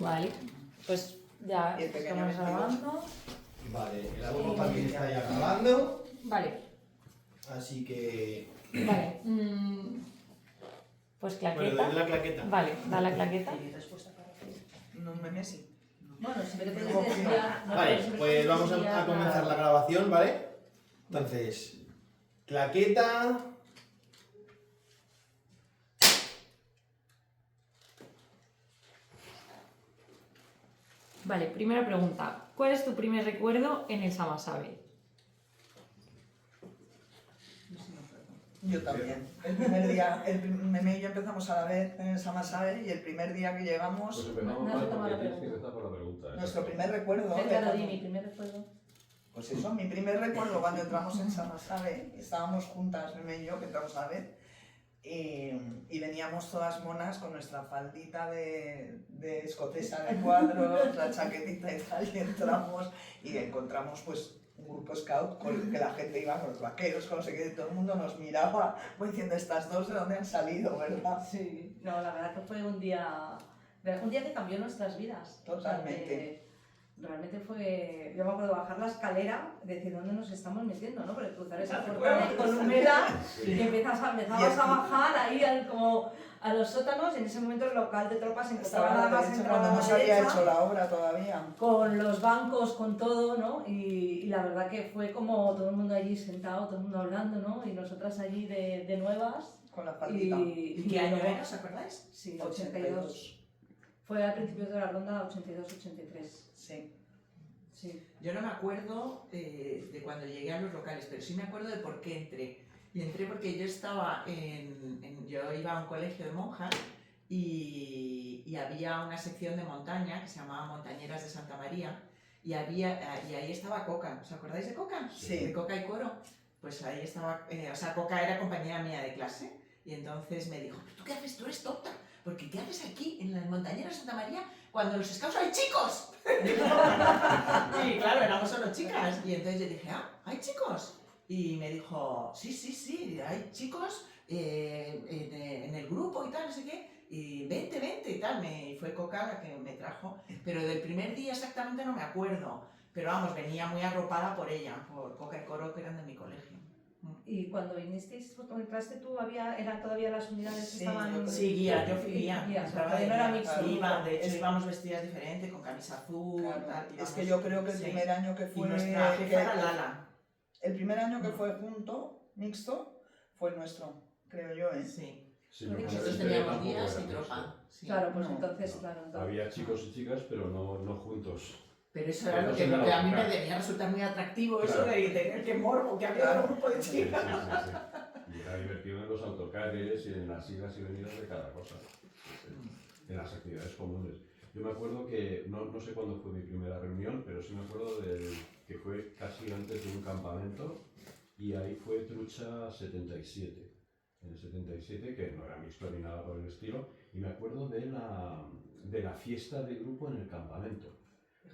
Vale, pues ya Y el pequeño estamos 22. grabando. Vale, el abono también está ya grabando, Vale, así que... vale. Pues Bueno, claqueta. doy la claqueta. Vale, da la claqueta. No me mesi. Bueno, si me te puedes Luego, desviar. Vale, pues vamos a comenzar la grabación, ¿vale? Entonces, claqueta... Vale, primera pregunta. ¿Cuál es tu primer recuerdo en el Samasabe? Yo también. El primer día, Meme y yo empezamos a la vez en el Samasabe y el primer día que llegamos, Pues empezamos No, mal no, toma porque la tienes que pregunta. empezar por la pregunta. nuestro primer recuerdo. Venga, de lo di, cuando- mi primer recuerdo. Pues eso, mi primer recuerdo cuando entramos en Samasabe, estábamos juntas, Meme y yo, que entramos a la vez, y veníamos todas monas con nuestra faldita de escocesa de cuadros, la chaquetita y tal, y entramos y encontramos pues un grupo scout con el que la gente iba con los vaqueros, con no sé qué, y todo el mundo nos miraba, pues diciendo, estas dos de dónde han salido, ¿verdad? Sí, no, la verdad que fue un día que cambió nuestras vidas. Totalmente. O sea, que realmente fue, yo me acuerdo de bajar la escalera y decir dónde nos estamos metiendo, ¿no? Porque cruzar esa puerta de columela y empezabas a bajar ahí como a los sótanos y en ese momento el local de tropas se encontraba Estaba nada a la más derecha entrar a cuando la no se había derecha, hecho la obra todavía. con los bancos, con todo, ¿no? Y la verdad que fue como todo el mundo allí sentado, todo el mundo hablando, ¿no? Y nosotras allí de nuevas. Con la faldita. ¿Y ¿Qué año luego- era? ¿Os acordáis? Sí, 82. Fue a principios de la ronda 82-83. Sí. Sí. Yo no me acuerdo de cuando llegué a los locales, pero sí me acuerdo de por qué entré. Y entré porque yo estaba yo iba a un colegio de monjas y había una sección de montaña que se llamaba Montañeras de Santa María y ahí estaba Coca. ¿Os acordáis de Coca? Sí. De Coca y Coro. Pues ahí estaba, o sea, Coca era compañera mía de clase y entonces me dijo, ¿tú qué haces? Tú eres tonta. Porque ¿qué haces aquí en las montañeras de Santa María cuando en los scouts hay chicos? Y claro, éramos solo chicas. Y entonces yo dije, ¿hay chicos? Y me dijo, sí, hay chicos en el grupo y tal, no sé qué. Y vente y tal. Y fue Coca la que me trajo. Pero del primer día exactamente no me acuerdo. Pero vamos, venía muy arropada por ella, por Coca y Coro, que eran de mi colegio. Y cuando vinisteis, cuando entraste tú, eran todavía las unidades Sí, que estaban... yo creo Sí, guía, yo fui guía. Guía, Entraba porque de no era guía. mixto. Sí, de hecho Es- íbamos vestidas diferente, con camisa azul, Claro. tal. Es íbamos- que yo creo que el sí. primer año que Y fue... nuestra que- jefa era Lala. el primer año que fue junto, mixto, fue el nuestro, creo yo, ¿eh? Sí. Sí, Porque no, Nosotros este teníamos tampoco guías era y tropa. nuestro. Sí. Claro, pues No, entonces, no. claro. Entonces... Había chicos y chicas, pero no juntos. Pero eso era Pero lo eso que, era lo que a mí local. me debía resultar muy atractivo, eso Claro. de tener que morbo, que había Claro. un grupo de Sí, sí, chicas. sí. Y era divertido en los autocares y en las idas y venidas de cada cosa. Sí. En las actividades comunes. Yo me acuerdo que, no sé cuándo fue mi primera reunión, pero sí me acuerdo que fue casi antes de un campamento y ahí fue Trucha 77. En el 77, que no era mixto ni nada por el estilo, y me acuerdo de la fiesta de grupo en el campamento,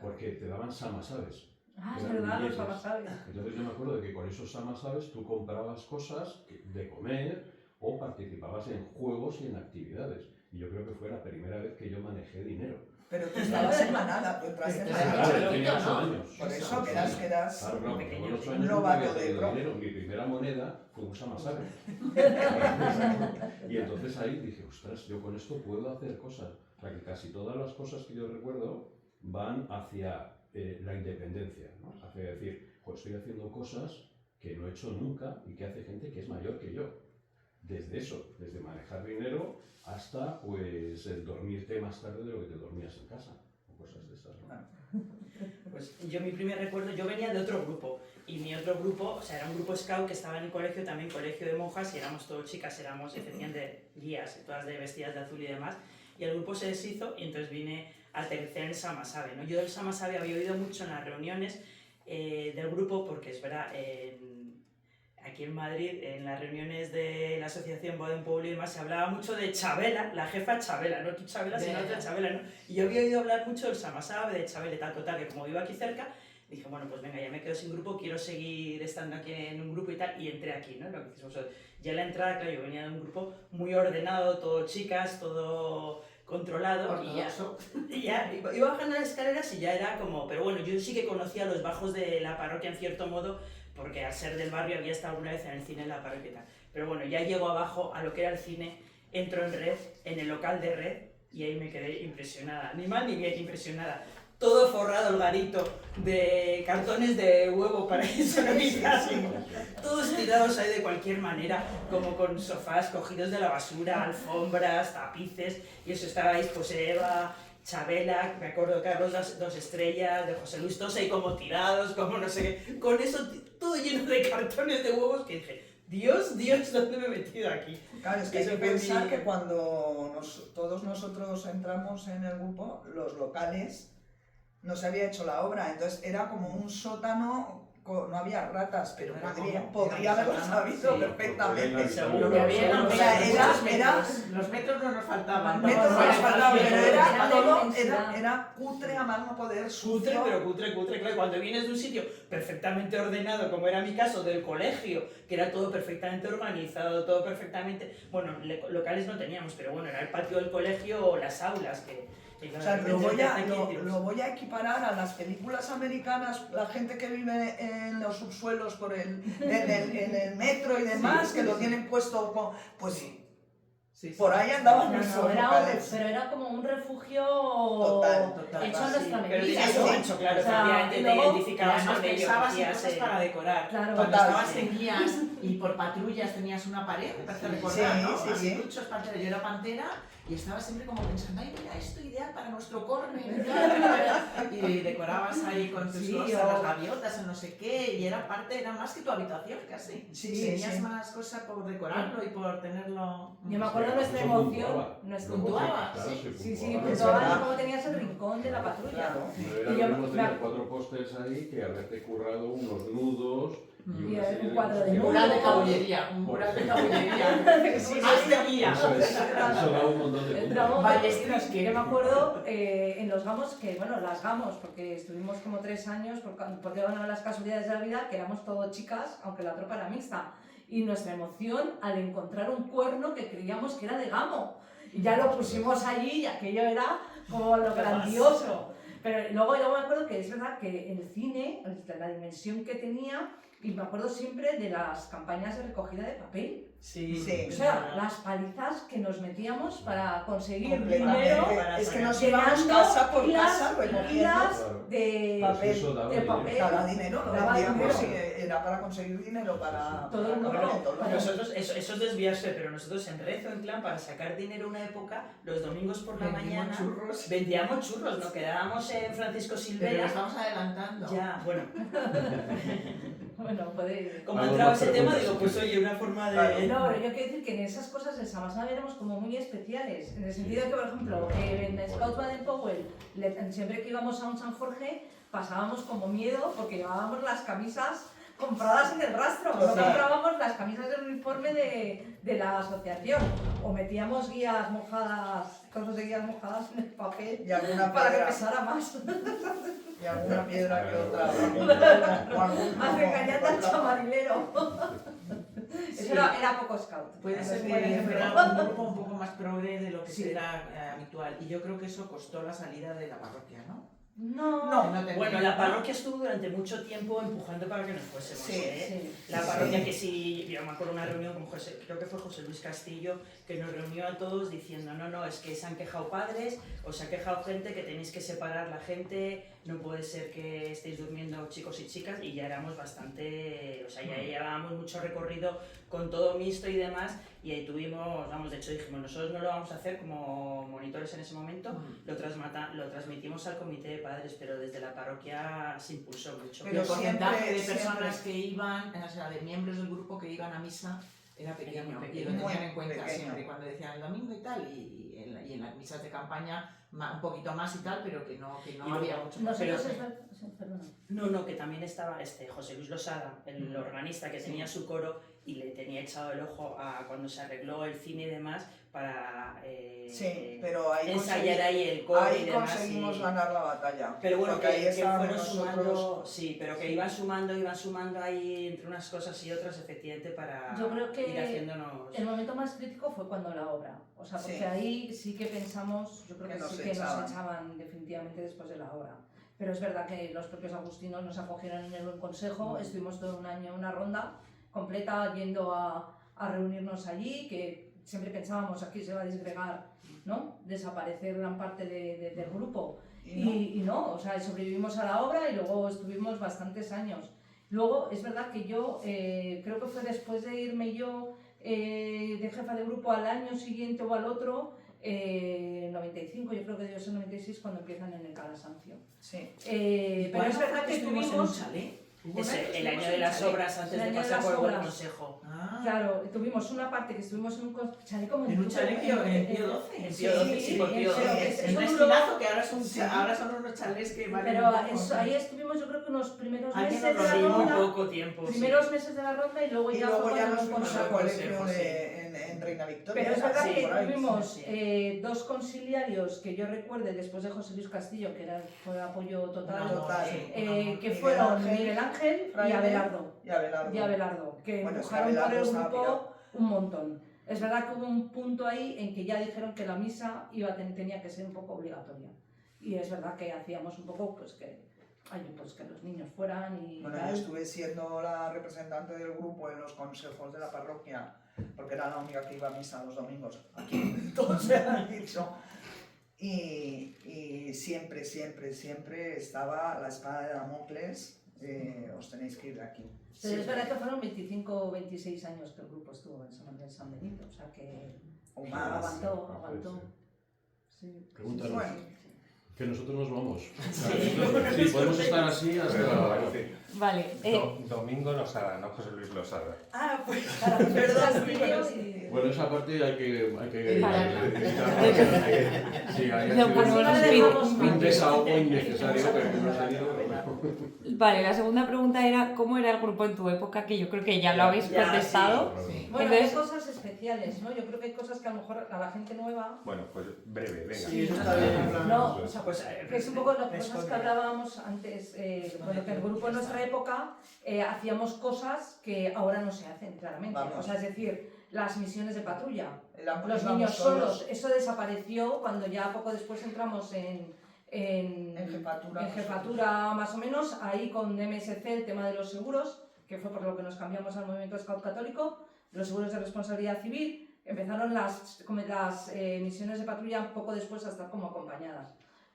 porque te daban samasabes. Ah, es Eran verdad, los billetes. amasabes. Entonces yo me acuerdo de que con esos samasabes tú comprabas cosas de comer o participabas en juegos y en actividades. Y yo creo que fue la primera vez que yo manejé dinero. Pero tú estabas en manada, tú entraste en Pero manada. Claro, yo chiquito, tenía 8 ¿no? años. Por eso que eras... Claro, no, porque con 8 Un años nunca novato había de tenido pro. dinero. Mi primera moneda fue un samasabe. Y entonces ahí dije, ostras, yo con esto puedo hacer cosas. O sea, que casi todas las cosas que yo recuerdo van hacia la independencia, ¿no? Hacia decir, pues estoy haciendo cosas que no he hecho nunca y que hace gente que es mayor que yo. Desde eso, desde manejar dinero hasta pues el dormirte más tarde de lo que te dormías en casa, o cosas de estas, ¿no? Pues yo mi primer recuerdo, yo venía de otro grupo y mi otro grupo, o sea, era un grupo scout que estaba en el colegio, también colegio de monjas y éramos todas chicas, éramos efectivamente guías, todas vestidas de azul y demás, y el grupo se deshizo y entonces vine a aterrizar en Samasabe, ¿no? Yo del Samasabe había oído mucho en las reuniones del grupo porque es verdad, aquí en Madrid, en las reuniones de la asociación Boda en Pueblo y demás, se hablaba mucho de Chabela, la jefa Chabela, no tú Chabela, sino otra Chabela, ¿no? Y yo había oído hablar mucho del Samasabe, de Chabela y tal, total, que como vivo aquí cerca, dije, bueno, pues venga, ya me quedo sin grupo, quiero seguir estando aquí en un grupo y tal, y entré aquí, ¿no? Lo que decís vosotros. Ya en la entrada, claro, yo venía de un grupo muy ordenado, todo chicas, todo controlado y ya iba bajando las escaleras y ya era como, pero bueno, yo sí que conocía los bajos de la parroquia en cierto modo, porque al ser del barrio había estado alguna vez en el cine en la parroquia y tal. Pero bueno, ya llego abajo a lo que era el cine, entro en Red, en el local de Red, y ahí me quedé impresionada, ni mal ni bien impresionada. Todo forrado el garito de cartones de huevo para que sonorizásemos. Todos tirados ahí de cualquier manera, como con sofás cogidos de la basura, alfombras, tapices, y eso estabais pues Eva, Chabela, me acuerdo Carlos dos estrellas, de José Luis, todos ahí como tirados, como no sé qué, con eso todo lleno de cartones de huevos que dije, Dios, ¿dónde me he metido aquí? Claro, es que hay que pensar que cuando todos nosotros entramos en el grupo, los locales, no se había hecho la obra, entonces era como un sótano, no había ratas, pero podría haberlo sabido perfectamente. Seguro. que había, O sea, los metros no nos faltaban. Metros no nos faltaban, pero era era cutre a más no poder, Cutre, sucio. pero cutre, claro, cuando vienes de un sitio perfectamente ordenado, como era mi caso, del colegio, que era todo perfectamente organizado, todo perfectamente, bueno, locales no teníamos, pero bueno, era el patio del colegio o las aulas, O sea, lo voy a equiparar a las películas americanas, la gente que vive en los subsuelos en el metro y demás, que lo tienen puesto, pues Sí, por ahí andaban No, nuestros era locales. pero era como un refugio Total, hecho a nuestra pero medida. tenías sí. un ancho, claro, O sea, efectivamente te luego- identificabas Además con ello, pensabas en hacías, cosas para decorar. Claro. Cuando Total, estabas sí. en guías y por patrullas tenías una pared, me parece recordar, Sí, ¿no? sí, sí. Muchos panteras, yo era pantera y estaba siempre como pensando, ay, mira, esto ideal para nuestro corner. Y decorabas ahí con tus Sí, cosas, o- las gaviotas o no sé qué, y era más que tu habitación casi. Sí, Tenías sí. más cosas por decorarlo y por tenerlo. Yo me acuerdo de nuestra Eso emoción. Puntuaba, Claro, sí. se Sí, sí, puntuaba. Es puntuabas verdad. como tenías el rincón de la patrulla. Claro. Pero Y era yo lo mismo me tener ac- 4 pósters ahí que haberte currado unos nudos y Y una serie un cuadro de cosas que- Un mural de nudos. caballería, un mural de caballería. Sí, Más de guía. Eso es, eso da un montón de El puntos. dragón, Ballestrisque. yo me acuerdo en los gamos, que bueno, las gamos, porque estuvimos como 3 años, porque eran una de las casualidades de la vida, que éramos todas chicas, aunque la tropa era mixta. Y nuestra emoción al encontrar un cuerno que creíamos que era de gamo. Y ya lo pusimos allí y aquello era como lo grandioso. Pero luego yo me acuerdo que es verdad que el cine, la dimensión que tenía, y me acuerdo siempre de las campañas de recogida de papel. Sí, Sí. O sea, las palizas que nos metíamos para conseguir Completamente. dinero Es que nos llenando íbamos casa por pilas casa recogiendo. Claro. de Pues papel, eso daba de dinero. papel. Daba dinero, lo Daba vendíamos dinero. y era para conseguir dinero para Todo el mundo. para comer, todo el mundo. Nosotros, eso es desviarse, pero nosotros en Rezo, en Clan, para sacar dinero una época, los domingos por la mañana churros. vendíamos churros, nos quedábamos en Francisco Pero lo Silvera. estamos adelantando. Ya, bueno, Bueno, puede... como ha Algo entrado más ese tema, preguntas, digo, sí. pues oye, una forma de... Claro. No, pero yo quiero decir que en esas cosas en Samasana éramos como muy especiales, en el sentido de que, por ejemplo, en Scout Baden-Powell, siempre que íbamos a un San Jorge, pasábamos como miedo porque llevábamos las camisas compradas en el rastro, no Total. comprábamos las camisas del uniforme de la asociación, o metíamos guías mojadas, trozos de guías mojadas en el papel Y alguna para que piedra, pesara más. y alguna piedra que otra. O algún Más recañate al otra. chamarilero. Sí. Eso era poco scout. Puede ser Por que ejemplo. fuera un grupo un poco más progre de lo que Sí. era habitual. Y yo creo que eso costó la salida de la parroquia, ¿no? No. No tenía- Bueno, la parroquia estuvo durante mucho tiempo empujando para que nos fuésemos, Sí, ¿eh? Sí. La parroquia que sí, yo me acuerdo de una reunión con José, creo que fue José Luis Castillo, que nos reunió a todos diciendo, no, es que se han quejado padres, o se ha quejado gente, que tenéis que separar la gente, no puede ser que estéis durmiendo chicos y chicas, y ya éramos bastante, o sea, ya llevábamos mucho recorrido con todo mixto y demás, y ahí tuvimos, vamos, de hecho dijimos, nosotros no lo vamos a hacer como monitores en ese momento, lo transmitimos al comité de padres, pero desde la parroquia se impulsó mucho. Pero el porcentaje de siempre- personas siempre. que iban, o sea, de miembros del grupo que iban a misa, era pequeño, muy y pequeño. lo tenían Muy en cuenta pequeño. siempre. Cuando decían el domingo y tal, y en las misas de campaña un poquito más y tal, pero que no Y había luego, mucho más. Nosotros, No, que también estaba José Luis Losada, el organista que tenía su coro, y le tenía echado el ojo a cuando se arregló el cine y demás para Sí, pero ahí ensayar ahí el coro y ahí demás. conseguimos ganar la batalla. Pero bueno, porque que, ahí que estábamos fueron sumando, nosotros. sí, pero que iban sumando ahí entre unas cosas y otras, efectivamente, para Yo creo que ir haciéndonos... el momento más crítico fue cuando la obra. O sea, porque Sí. ahí sí que pensamos, yo creo Que que nos sí que echaban. nos echaban definitivamente después de la obra. Pero es verdad que los propios agustinos nos acogieron en el buen consejo, estuvimos todo un año una ronda completa yendo a reunirnos allí, que siempre pensábamos aquí se va a disgregar, ¿no? Desaparecer gran parte del grupo. Y no, o sea, sobrevivimos a la obra y luego estuvimos bastantes años. Luego, es verdad que yo creo que fue después de irme yo de jefa de grupo al año siguiente o al otro, 95, yo creo que debió ser 96 cuando empiezan en el Calasancio. Sí. Pero es verdad que estuvimos en un tuvimos... chalet. El año de las obras antes El de año de pasar las por el buen obras. consejo. Ah, Claro, tuvimos una parte que estuvimos en un chalet como en un chalet en Pío 12. En Pío 12, sí, por Pío pero 12. eso En un duró- esquinazo que ahora, Sí. ahora son unos chalés que valen Pero un poco. ahí estuvimos yo creo que unos primeros Alguien meses de nos la Sí, muy ronda, poco tiempo. sí. primeros meses de la ronda y luego Y ya luego fue ya cuando nos nos fuimos al consagamos. colegio consejo, en Reina Victoria. Pero es verdad Sí, que por ahí. tuvimos sí. dos conciliarios que yo recuerde después de José Luis Castillo, que fue apoyo total, Total. que Miguel fueron Ángel, Miguel Ángel y Fraile Abelardo. Y Abelardo. Y Abelardo, que Bueno, es que empujaron por Abelardo el estaba grupo un montón. Es verdad que hubo un punto ahí en que ya dijeron que la misa tenía que ser un poco obligatoria. Y es verdad que hacíamos un poco pues que los niños fueran y Bueno, yo tal. estuve siendo la representante del grupo en los consejos de la parroquia, porque era la única que iba a misa los domingos. Aquí todos se han dicho. Y siempre, siempre, siempre estaba la espada de Damocles, os tenéis que ir de aquí. Pero es Siempre. verdad que fueron 25 o 26 años que el grupo estuvo en San Benito, o sea que O más. aguantó. Sí. Pregúntanos. Bueno, Que nosotros nos vamos. Sí, podemos estar así hasta... Pero, en fin, Vale. Domingo Losada, no José Luis Losada. Ah, pues para perdón, vídeos y... Bueno, esa parte hay que Vale. Sí, hay Lo ponemos en un desahogo innecesario, pero que no ha salido. Vale, la segunda pregunta era ¿cómo era el grupo en tu época? Que yo creo que ya lo habéis Ya, contestado. Sí. Bueno, Entonces- hay cosas especiales, ¿no? Yo creo que hay cosas que a lo mejor a la gente nueva... Bueno, pues breve, venga. Sí, eso está bien. en plan- No, o sea, Pues, que es un poco las la cosas que historia. hablábamos antes, bueno, que el grupo en nuestra época hacíamos cosas que ahora no se hacen, claramente. Vamos. O sea, es decir, las misiones de patrulla, los íbamos niños solos, eso desapareció cuando ya poco después entramos en jefatura más o menos, ahí con MSC el tema de los seguros, que fue por lo que nos cambiamos al movimiento Scout Católico, los seguros de responsabilidad civil, empezaron las misiones de patrulla poco después a estar como acompañadas.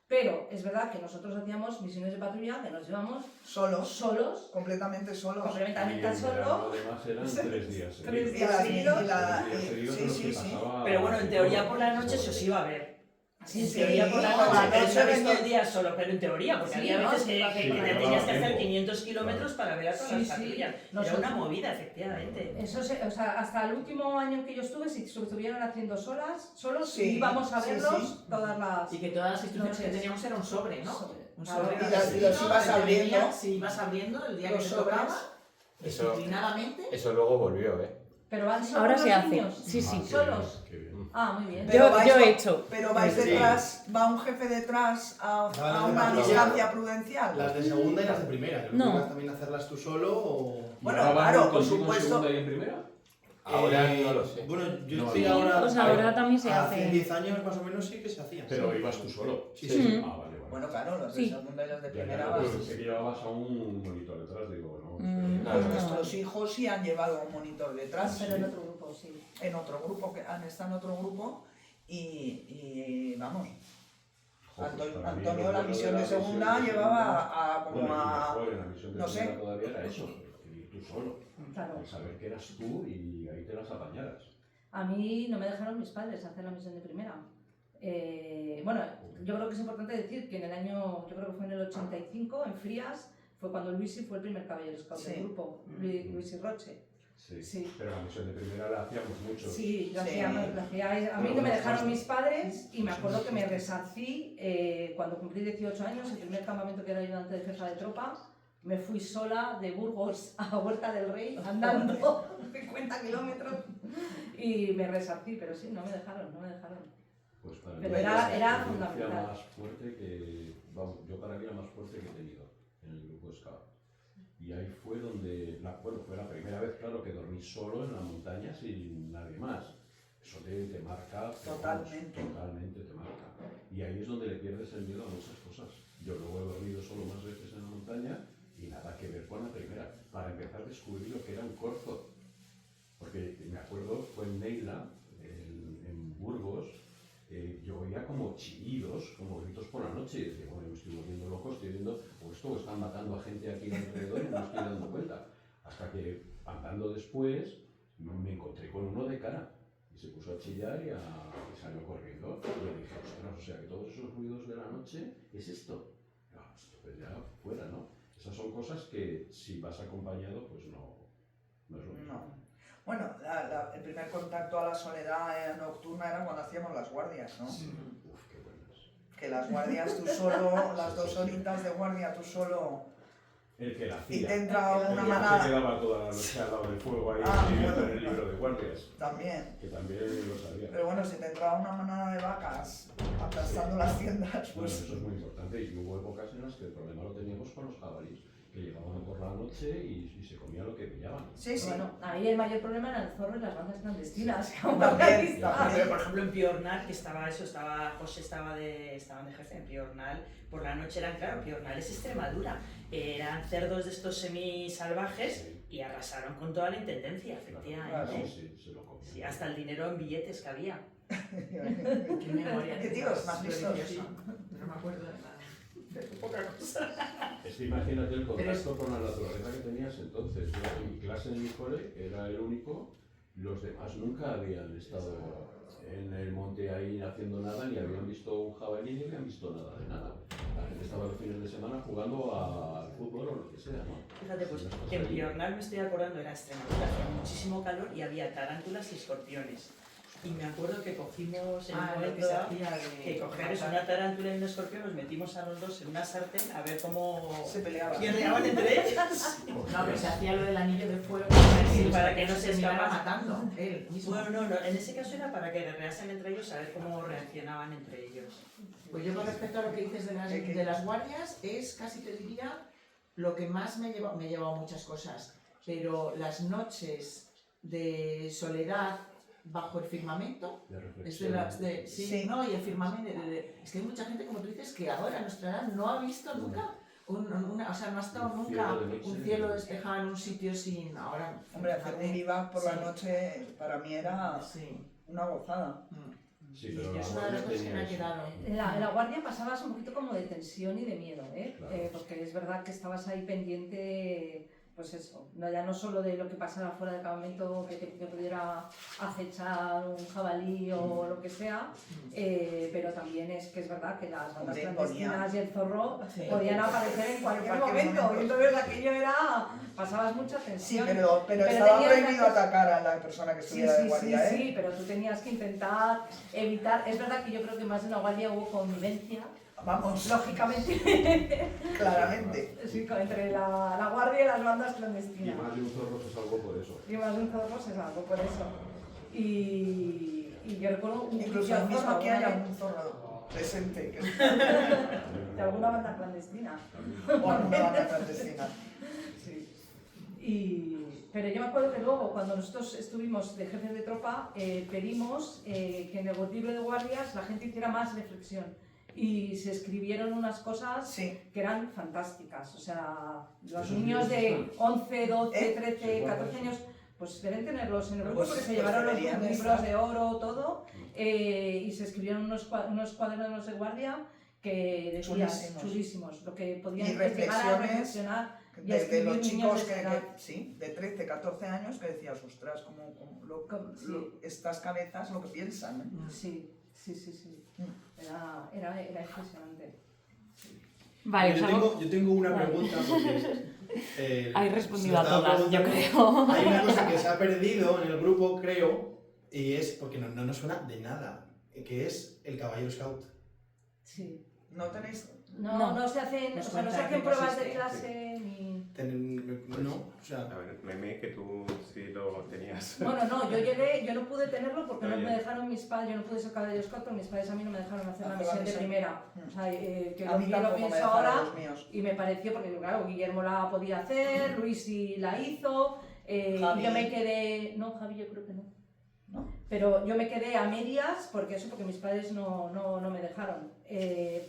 Pero es verdad que nosotros hacíamos misiones de patrulla que nos llevamos solos, completamente solos. completamente Y solo. además eran 3 días. Tres Y días la- seguidos. y la- 3 días seguidos en los que pasaba... Pero bueno, en teoría por la noche se os iba a ver. En Sí, teoría por la no, noche, la pero noche sabes venía- todo el día solo, pero en teoría, porque Sí, había ¿no? veces Sí, que sí, te llevaba tenías que hacer tiempo. 500 kilómetros para ver a todas Sí, las sí. patrullas. Era Nosotros- una movida, efectivamente. Eso o sea, hasta el último año que yo estuve, si se estuvieron haciendo solos, Sí, íbamos a sí, verlos sí. todas las Y que todas las instrucciones que noches. teníamos era un sobre, ¿no? Sobre. Un Claro. sobre Y las- grande, y los ¿no? ibas Que te abriendo. venías, sí, ibas abriendo el día que Los te sobres. tocaba, Eso, disciplinadamente. eso luego volvió, ¿eh? Pero van solos Ahora los se hace. niños. Sí, sí. Ah, qué solos. bien, qué bien. Ah, muy bien. Pero Yo vais he con- hecho. Pero vais Sí. detrás, va un jefe detrás a Van a una hacer la distancia prudencial. Las de segunda y las de primera. Creo que No. vas también a hacerlas tú solo o... ¿Y Bueno, ahora van claro, por contigo en supuesto. segunda y en primera? Ahora no lo sé. Bueno, yo No, estoy sí, ahora... pues ahora también se hace hace. 10 años más o menos sí que se hacía. Pero sí. ibas tú solo. Sí, sí. sí. Ah, vale, vale. Bueno, claro, los de Sí. segunda y los de Ya, primera ya, vas. pues pensé que llevabas a un monitor detrás, digo, no. Claro. Pues nuestros hijos sí han llevado un monitor detrás. Pero en otro grupo, sí. En otro grupo, que han estado en otro grupo y vamos. Joder, Antonio, para mí Antonio lo la bueno de misión la de segunda misión de llevaba segunda- a como Bueno, y a... mejor, en la misión de no sé. primera todavía era eso, ir tú solo. Claro. El saber que eras tú y ahí te las apañaras. A mí no me dejaron mis padres hacer la misión de primera. Bueno, yo creo que es importante decir que en el año, yo creo que fue en el 85, en Frías, fue cuando Luisi fue el primer caballero scout Sí. del grupo, Luisi Roche. Sí. Sí. Pero la misión de primera la hacíamos mucho. Sí, lo Sí. hacíamos, lo hacía- a mí no me dejaron mis padres y me acuerdo que me resarcí cuando cumplí 18 años, el primer campamento que era ayudante de jefa de tropa, me fui sola de Burgos a Huerta del Rey andando 50 kilómetros y me resarcí, pero sí, no me dejaron. Pues para Pero mí era es la experiencia fundamental. más fuerte que, vamos, yo para mí la más fuerte que he tenido en el grupo Scout. Y ahí fue donde, fue la primera vez, claro, que dormí solo en la montaña sin nadie más. Eso te marca, pero vamos, totalmente te marca. Y ahí es donde le pierdes el miedo a muchas cosas. Yo luego he dormido solo más veces en la montaña y nada que ver con la primera. Para empezar descubrí lo que era un corzo. Porque me acuerdo, fue en Neila, en Burgos, yo oía como chillidos, como gritos por la noche, y decía, bueno, me estoy volviendo loco, estoy viendo, o esto o están matando a gente aquí alrededor y no me estoy dando cuenta. Hasta que, andando después, me encontré con uno de cara, y se puso a chillar y salió corriendo. Y le dije, ostras, o sea que todos esos ruidos de la noche es esto. Y, esto pues ya fuera, ¿no? Esas son cosas que si vas acompañado, pues no es lo mismo. No. Bueno, el primer contacto a la soledad nocturna era cuando hacíamos las guardias, ¿no? Sí. Uf, qué buenas. Que las guardias tú solo, las 2 horitas de guardia tú solo, El que la hacía. y te entra una El que se manada. quedaba toda la noche al lado del fuego ahí escribiendo en el libro de guardias. También. Que también lo sabía. Pero bueno, si te entraba una manada de vacas aplastando las tiendas, Bueno, pues... eso es muy importante. Y hubo épocas en las que el problema lo teníamos con los jabalíes, que llegaban por la noche y se comía lo que pillaban. Sí, sí. Bueno, ahí el mayor problema era el zorro y las bandas clandestinas. También. Pero por ejemplo en Piornal, que José estaban de jefe en Piornal, por la noche eran, claro, Piornal es Extremadura, eran cerdos de estos semisalvajes Sí. y arrasaron con toda la intendencia, efectivamente. Sí, se lo comían. Sí, hasta el dinero en billetes que había. Qué memoria. ¿Qué tíos más listos? prodigiosa. No me acuerdo de nada. De poca cosa. Es que imagínate el contacto con la naturaleza que tenías entonces. Yo en mi clase en mi cole era el único, los demás nunca habían estado en el monte ahí haciendo nada, ni habían visto un jabalí, ni habían visto nada de nada. La gente estaba los fines de semana jugando al fútbol o lo que sea, ¿no? Fíjate, pues Si no estás en ahí- Piornal me estoy acordando, era Extremadura, hacía muchísimo calor y había tarántulas y escorpiones. Y me acuerdo que cogimos en un Lo que momento se dado, hacía de... que cogíamos una tarántula y un escorpión, nos metimos a los dos en una sartén a ver cómo Se peleaban. guerreaban entre ellas. No, pero se hacía lo del anillo de fuego Sí, para que no se terminara escapasen. matando él mismo. Bueno, no, en ese caso era para que guerreasen entre ellos, a ver cómo reaccionaban entre ellos. Pues yo con respecto a lo que dices de las guardias, es casi te diría lo que más me he llevado muchas cosas, pero las noches de soledad bajo el firmamento, De es reflexión. sí, ¿no? Y el firmamento, es que hay mucha gente, como tú dices, que ahora a nuestra edad no ha visto nunca, o sea, no ha estado Un nunca cielo de noche. un cielo despejado en un sitio sin, ahora... Hombre, hacer un vivac por la Sí. noche para mí era Sí. una gozada. Sí, Y pero la es una de las guardia cosas que me tenía ha eso. quedado. En la guardia pasabas un poquito como de tensión y de miedo, ¿eh? Claro. Porque es verdad que estabas ahí pendiente, pues eso, ya no solo de lo que pasara fuera del campamento, que te pudiera acechar un jabalí o lo que sea, pero también es que es verdad que las bandas Hombre, clandestinas y el zorro Sí. podían aparecer en cualquier cualquier momento. momento. Y entonces aquello era, pasabas mucha Sí, tensión. pero Pero estaba tenías prohibido que- atacar a la persona que Sí, estuviera de sí, guardia, sí, ¿eh? sí, pero tú tenías que intentar evitar. Es verdad que yo creo que más de una guardia hubo convivencia, Vamos, lógicamente, claramente. sí, entre la guardia y las bandas Y clandestinas. más de un zorro se salvó por eso. Y más de un zorro se salvó por eso. Y yo recuerdo un Incluso yo el mismo zorro que alguna haya vez un zorro presente, que de alguna banda clandestina. o alguna banda clandestina. Sí. Pero yo me acuerdo que luego, cuando nosotros estuvimos de jefes de tropa, pedimos que en el libro de guardias la gente hiciera más reflexión. Y se escribieron unas cosas Sí, que eran fantásticas. O sea, los Esos niños libros de están. 11, 12, ¿Eh? 13, Sí, 14 bueno, años, pues deben tenerlos en el grupo Pues- porque se pues llevaron los deberían de libros estar. de oro, todo, y se escribieron unos cuadernos de guardia que decían Chulísimos. chulísimos, lo que podían Y llegar a reflexiones reflexionar y a de escribir los niños chicos de esa edad. sí, de 13, 14 años que decías, ostras, Sí. estas cabezas lo que piensan, ¿eh? Sí. Era impresionante. Vale, Yo tengo una Vale. pregunta porque... Hay se respondido lo a estaba todas, yo preguntando. creo. Hay una cosa que se ha perdido en el grupo, creo, y es porque no nos suena de nada, que es el caballero scout. Sí. No tenéis... No se hacen, Nos o sea, no se cuenta hacen qué pruebas de consiste. clase ni... No, o sea, A ver, meme que tú sí lo tenías. Bueno, no, yo no pude tenerlo porque no Oye. me dejaron mis padres, yo no pude ser caballeros Scout, pero mis padres a mí no me dejaron hacer la Hacer la misión de misión. primera. Mm. O sea, que A mí lo tampoco me pienso dejaron ahora los míos. y me pareció, porque claro, Guillermo la podía hacer, Luis sí la hizo, Javi. y yo me quedé... No, Javi yo creo que no. ¿No? Pero yo me quedé a medias porque mis padres no me dejaron.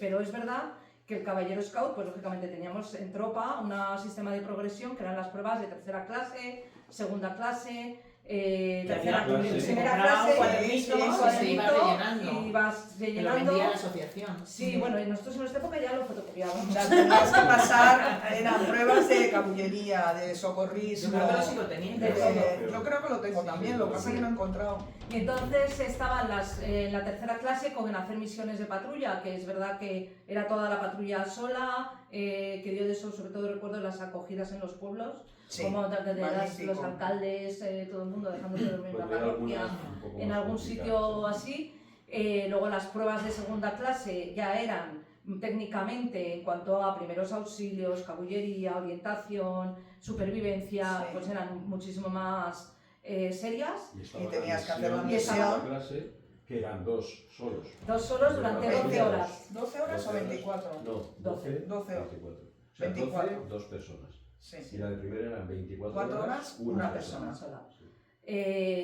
Pero es verdad que el Caballero Scout, pues lógicamente teníamos en tropa un sistema de progresión que eran las pruebas de tercera clase, segunda clase, tercera clase. primera Compraban clase, cuadernitos y se iba rellenando. y vas Que lo rellenando. vendía la asociación. Sí, bueno, y nosotros en nuestra época ya lo fotocopiábamos. Las tenías que pasar, eran pruebas de cabullería, de Yo socorrismo. creo que lo sigo teniendo. Yo creo que lo tengo también, lo que pasa es que no he encontrado. Y entonces estaban en la tercera clase con hacer misiones de patrulla, que es verdad que era toda la patrulla sola, que dio de eso, sobre todo recuerdo las acogidas en los pueblos, Sí, como desde magnífico. los alcaldes, todo el mundo dejándose dormir en la Pues había parroquia, algunas un poco en más algún complicadas, sitio sí. así. Luego las pruebas de segunda clase ya eran técnicamente en cuanto a primeros auxilios, cabullería, orientación, supervivencia, Sí. pues eran muchísimo más serias. estaba Y tenías que la hacer la Y estaba- misión. clase, que eran dos solos. Dos solos durante 12 horas. 12 horas o 24. No, 12, 12 horas. 24. O sea, 24. 12, dos personas. Sí. Y la de primera eran 24 4 horas, horas, una persona. Sola. Sí.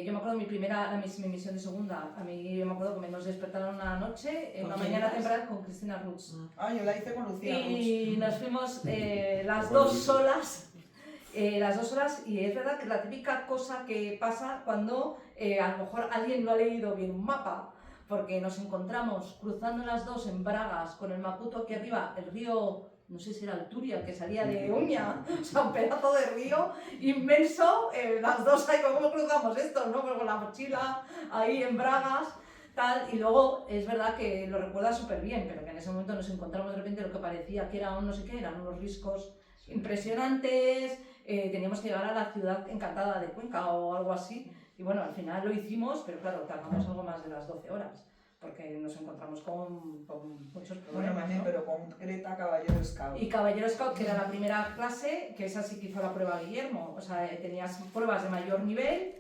Yo me acuerdo mi misión de segunda. A mí yo me acuerdo que nos despertaron una noche, en ¿Con una quién mañana ibas? temprana con Cristina Roots. Ah, yo la hice con Lucía Y Ruz. nos fuimos las Con dos Luis. solas. Las 2 horas, y es verdad que es la típica cosa que pasa cuando a lo mejor alguien no ha leído bien un mapa, porque nos encontramos cruzando las dos en Bragas con el Maputo aquí arriba, el río, no sé si era el Turia, que salía de Uña, o sea, un pedazo de río inmenso, las dos ahí, ¿cómo cruzamos esto? ¿No? Pues con la mochila ahí en Bragas, tal, y luego es verdad que lo recuerda súper bien, pero que en ese momento nos encontramos de repente lo que parecía que era un no sé qué, eran unos riscos impresionantes, teníamos que llegar a la ciudad encantada de Cuenca o algo así, y bueno, al final lo hicimos, pero claro, tardamos algo más de las 12 horas, porque nos encontramos con muchos Bueno, problemas, Mané, ¿no? pero concreta Caballero Scout. Y Caballero Scout, que era la primera clase, que esa sí que hizo la prueba Guillermo, o sea, tenías pruebas de mayor nivel,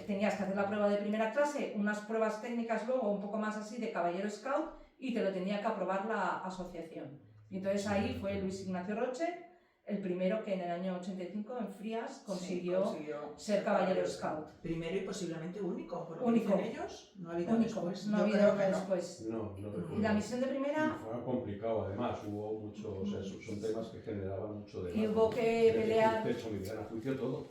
tenías que hacer la prueba de primera clase, unas pruebas técnicas luego, un poco más así, de Caballero Scout, y te lo tenía que aprobar la asociación. Y entonces ahí fue Luis Ignacio Roche, el primero que en el año 85 en Frías consiguió ser Caballero Scout. Primero y posiblemente único, por lo que Único. dicen ellos. No ha habido Único, después. no Yo ha habido creo que no. después. No, no recuerdo. Y la misión de primera, Y fue complicado, además, hubo mucho, o sea, son temas que generaban mucho debate. Y hubo que pelear. De hecho, me a juicio todo.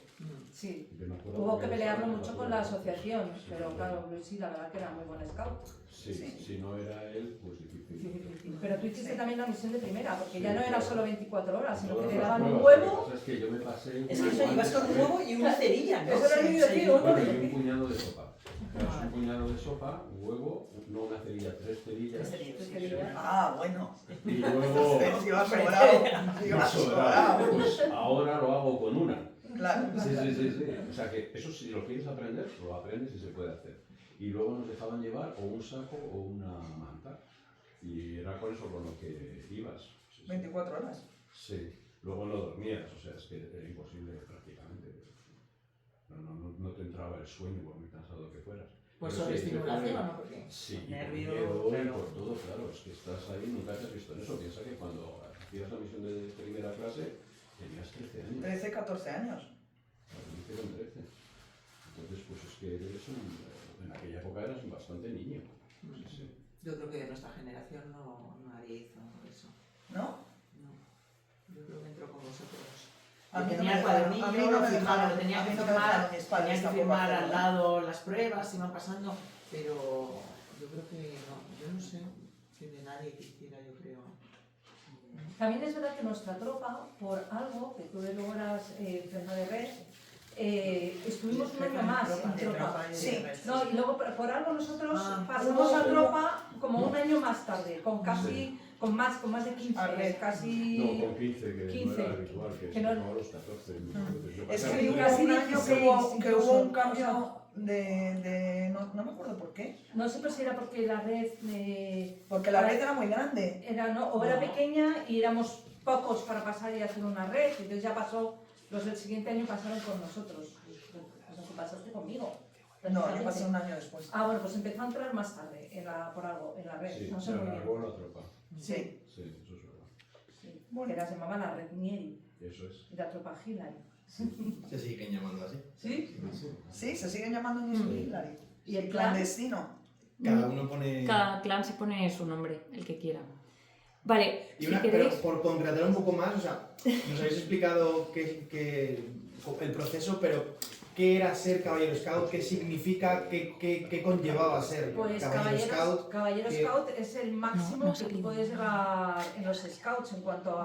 sí, Yo me acuerdo hubo que porque pelearlo estaba en mucho con la prueba. asociación, Sí, pero sí. claro, Luis sí, la verdad que era muy buen scout. Sí, Sí. si no era él, pues difícil. Pero tú hiciste Sí. también la misión de primera, porque Sí, ya no era claro. solo 24 horas, sino que Todas te las daban un pruebas, Lo que huevo. pasa es que yo me pasé Es que eso, ibas con un huevo y una cerilla, ¿no? Eso era muy divertido, ¿no? Bueno, y un puñado de sopa. Claro, es un puñado de sopa, un huevo, no una cerilla, 3 cerillas. Tres cerillas. Ah, bueno. Y luego, Iba sobrado. Iba sobrado, sobrado. pues ahora lo hago con una. Claro. Sí, sí, sí, sí. O sea que eso si lo quieres aprender, lo aprendes y se puede hacer. Y luego nos dejaban llevar o un saco o una manta. Y era con eso con lo que ibas. Sí, sí. 24 horas. Sí. Luego no dormías, o sea, es que era imposible prácticamente. No te entraba el sueño por muy cansado que fueras. Pues Pero sobre sí, estimulación, ¿o no? Porque Sí, y nervio, por miedo y claro. por todo, claro, es que estás ahí, nunca te has visto en eso. Piensa que cuando hacías la misión de primera clase tenías 13 años. 13, 14 años. Claro, me hicieron 13. Entonces, pues es que eres en aquella época eras bastante niño. Sí, sí. yo creo que de nuestra generación nadie hizo eso. ¿No? No. Yo creo que entró con vosotros. A mí no Tenía me el dejaron, cuadernillo, a mí no me lo fijaba, dejaron, lo tenía a que mí no me firmar, dejaron mis padres tenía que tampoco firmar al hacerlo. lado las pruebas, iban pasando, pero yo creo que no, yo no sé si de nadie que hiciera, yo creo. También es verdad que nuestra tropa, por algo, que tú luego eras jefa de red, estuvimos un año más en tropa. Sí. No, y luego por algo nosotros Ah, pasamos a tropa como un año más tarde, con casi, con más de 15, A ver, casi... No, con 15, que 15, no era habitual, que que se no- acabó a los 14. Entonces, yo Es pasaba- que hubo casi un año 16 que hubo un incluso, cambio no me acuerdo por qué. No sé si era porque la red Porque la red era muy grande. era, ¿no? O era pequeña y éramos pocos para pasar y hacer una red, entonces ya pasó, los del siguiente año pasaron con nosotros. O sea, tú pasaste conmigo. No, yo pasé un año después. Ah, bueno, pues empezó a entrar más tarde por algo, en la red, Sí, no sé se muy bien. alargó la tropa. Sí. Sí, eso es verdad. Sí. Que se llamaba la red Nieri Eso es. y la tropa Hillary. Se siguen llamando así. ¿Sí? Sí, se siguen llamando New Hillary. ¿Y el clan? Clandestino. Cada uno pone... Cada clan se pone su nombre, el que quiera. Vale, Y si una, queréis... pero por concretar un poco más, o sea, nos habéis explicado el proceso, pero ¿qué era ser Caballero Scout? ¿Qué significa? ¿Qué conllevaba ser Pues Caballero Scout? Caballero que- Scout es el máximo No ha que tú salido. puedes llegar en los Scouts en cuanto a